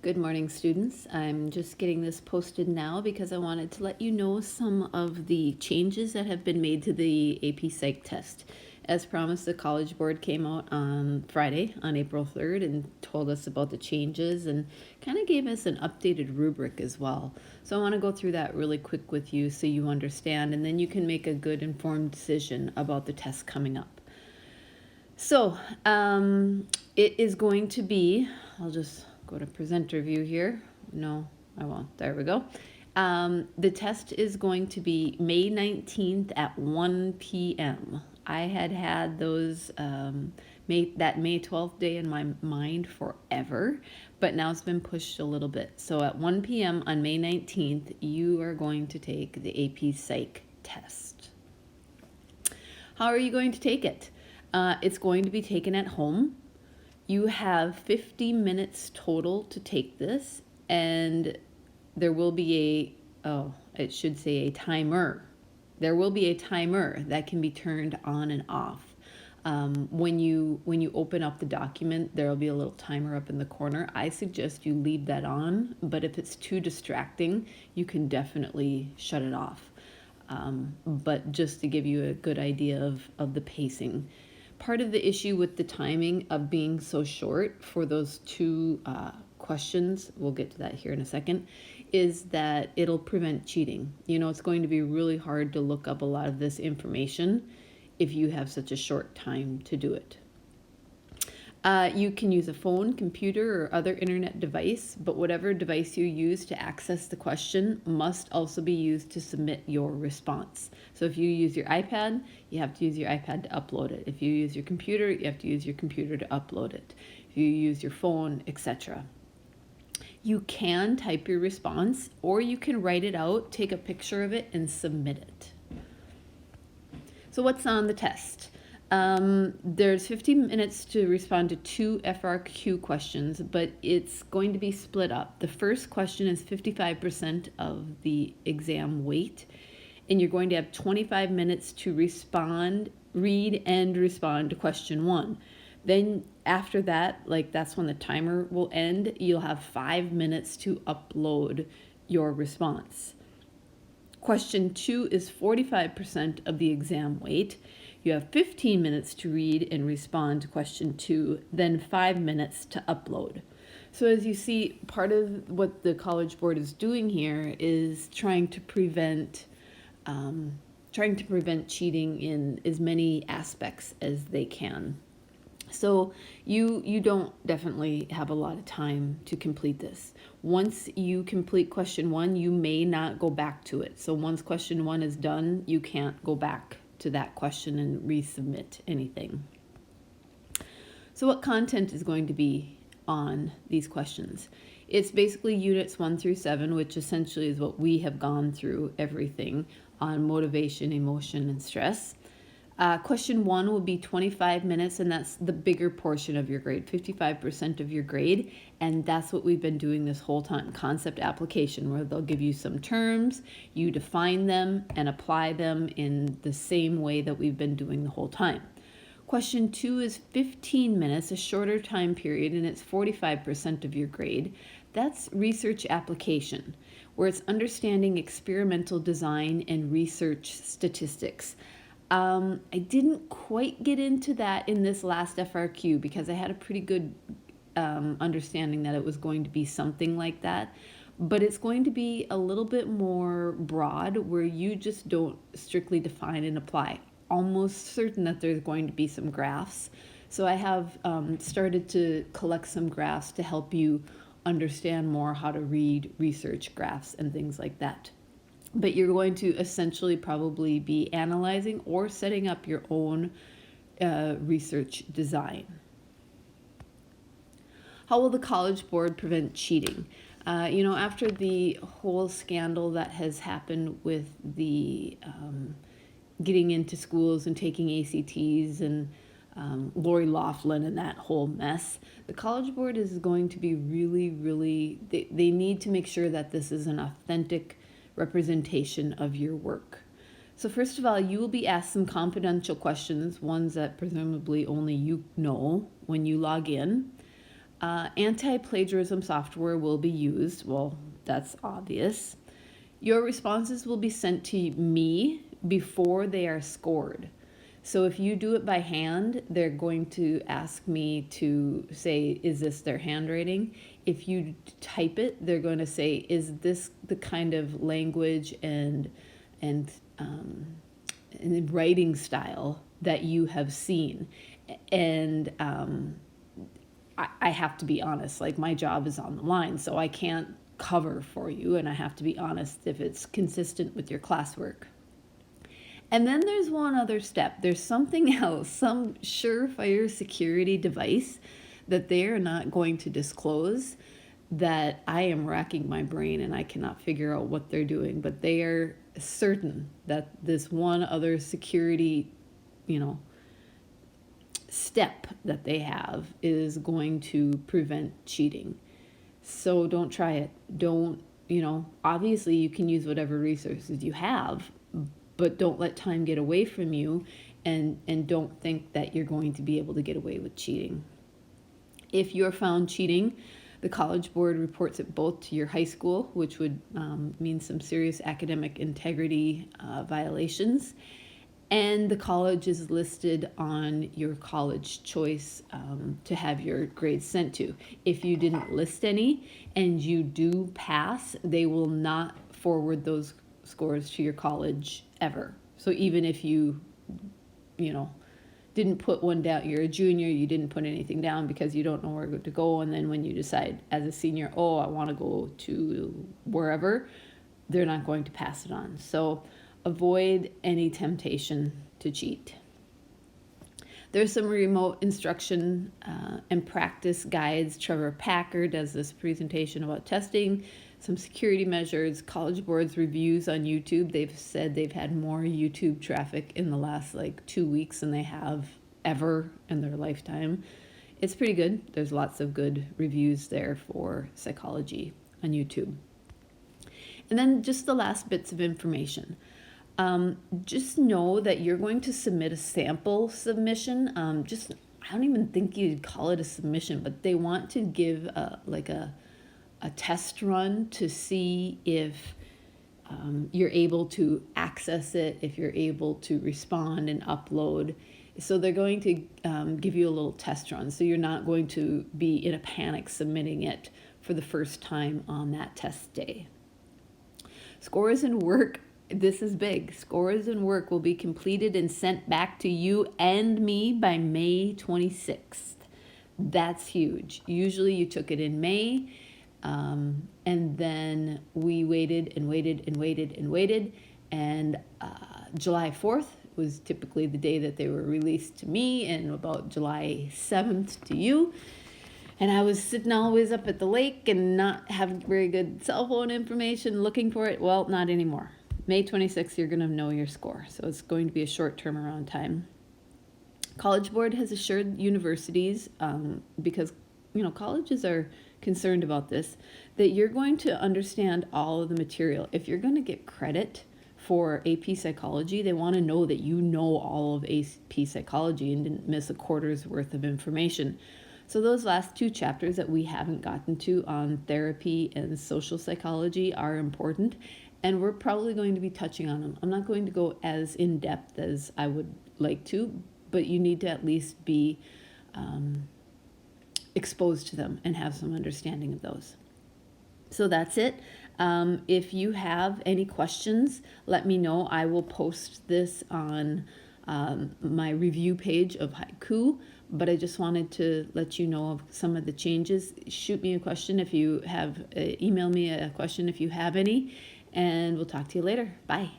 Good morning, students. I'm just getting this posted now because I wanted to let you know some of the changes that have been made to the AP Psych test. As promised, the College Board came out on Friday, on April 3rd, and told us about the changes and kind of gave us an updated rubric as well. So I want to go through that really quick with you so you understand, and then you can make a good informed decision about the test coming up. So it is going to be, I'll just go to presenter view here. No, I won't. There we go. The test is going to be May 19th at 1 p.m. I had those May 12th day in my mind forever, but now it's been pushed a little bit. So at 1 p.m. on May 19th, you are going to take the AP Psych test. How are you going to take it? It's going to be taken at home. You have 50 minutes total to take this, and there will be it should say a timer. There will be a timer that can be turned on and off. When you open up the document, there will be a little timer up in the corner. I suggest you leave that on, but if it's too distracting, you can definitely shut it off. But just to give you a good idea of the pacing. Part of the issue with the timing of being so short for those two questions, we'll get to that here in a second, is that it'll prevent cheating. You know, it's going to be really hard to look up a lot of this information if you have such a short time to do it. You can use a phone, computer, or other internet device, but whatever device you use to access the question must also be used to submit your response. So if you use your iPad, you have to use your iPad to upload it. If you use your computer, you have to use your computer to upload it. If you use your phone, etc. You can type your response, or you can write it out, take a picture of it, and submit it. So what's on the test? There's 15 minutes to respond to 2 FRQ questions, but it's going to be split up. The first question is 55% of the exam weight, and you're going to have 25 minutes to read and respond to question 1. Then after that, that's when the timer will end, you'll have 5 minutes to upload your response. Question 2 is 45% of the exam weight. You have 15 minutes to read and respond to question 2, then 5 minutes to upload. So as you see, part of what the College Board is doing here is trying to prevent cheating in as many aspects as they can. So you don't definitely have a lot of time to complete this. Once you complete question 1, you may not go back to it. So once question 1 is done, you can't go back to that question and resubmit anything. So what content is going to be on these questions? It's basically units 1 through 7, which essentially is what we have gone through, everything on motivation, emotion, and stress. Question 1 will be 25 minutes, and that's the bigger portion of your grade, 55% of your grade, and that's what we've been doing this whole time, concept application, where they'll give you some terms, you define them and apply them in the same way that we've been doing the whole time. Question 2 is 15 minutes, a shorter time period, and it's 45% of your grade. That's research application, where it's understanding experimental design and research statistics. I didn't quite get into that in this last FRQ because I had a pretty good understanding that it was going to be something like that, but it's going to be a little bit more broad where you just don't strictly define and apply. Almost certain that there's going to be some graphs. So I have started to collect some graphs to help you understand more how to read research graphs and things like that. But you're going to essentially probably be analyzing or setting up your own research design. How will the College Board prevent cheating? After the whole scandal that has happened with the getting into schools and taking ACTs and Lori Loughlin and that whole mess, the College Board is going to be really, they need to make sure that this is an authentic representation of your work. So first of all, you will be asked some confidential questions, ones that presumably only you know when you log in. Anti-plagiarism software will be used. Well, that's obvious. Your responses will be sent to me before they are scored. So if you do it by hand, they're going to ask me to say, is this their handwriting? If you type it, they're going to say, is this the kind of language and writing style that you have seen? And I have to be honest, like my job is on the line, so I can't cover for you, and I have to be honest if it's consistent with your classwork. And then there's one other step. There's something else, some surefire security device that they are not going to disclose that I am racking my brain and I cannot figure out what they're doing, but they are certain that this one other security, step that they have is going to prevent cheating. So don't try it. Don't, obviously you can use whatever resources you have, but don't let time get away from you, and don't think that you're going to be able to get away with cheating. If you're found cheating, the College Board reports it both to your high school, which would mean some serious academic integrity violations, and the college is listed on your college choice to have your grades sent to. If you didn't list any and you do pass, they will not forward those scores to your college ever. So even if you didn't put one down, you're a junior, you didn't put anything down because you don't know where to go, and then when you decide as a senior, I want to go to wherever, they're not going to pass it on. So avoid any temptation to cheat. There's some remote instruction and practice guides. Trevor Packer does this presentation about testing, some security measures, College Board's reviews on YouTube. They've said they've had more YouTube traffic in the last 2 weeks than they have ever in their lifetime. It's pretty good. There's lots of good reviews there for psychology on YouTube. And then just the last bits of information. Just know that you're going to submit a sample submission. I don't even think you'd call it a submission, but they want to give a test run to see if you're able to access it, if you're able to respond and upload. So they're going to give you a little test run. So you're not going to be in a panic submitting it for the first time on that test day. Scores and work. This is big. Scores and work will be completed and sent back to you and me by May 26th. That's huge. Usually you took it in May, and then we waited and waited and waited and waited, and July 4th was typically the day that they were released to me, and about July 7th to you. And I was sitting always up at the lake and not having very good cell phone information looking for it. Well, not anymore. May 26th, you're going to know your score. So it's going to be a short turnaround time. College Board has assured universities, because colleges are concerned about this, that you're going to understand all of the material. If you're going to get credit for AP Psychology, they want to know that you know all of AP Psychology and didn't miss a quarter's worth of information. So those last 2 chapters that we haven't gotten to on therapy and social psychology are important, and we're probably going to be touching on them. I'm not going to go as in-depth as I would like to, but you need to at least be exposed to them and have some understanding of those. So that's it. If you have any questions, let me know. I will post this on my review page of Haiku, but I just wanted to let you know of some of the changes. Shoot me a question if you have, email me a question if you have any, and we'll talk to you later. Bye.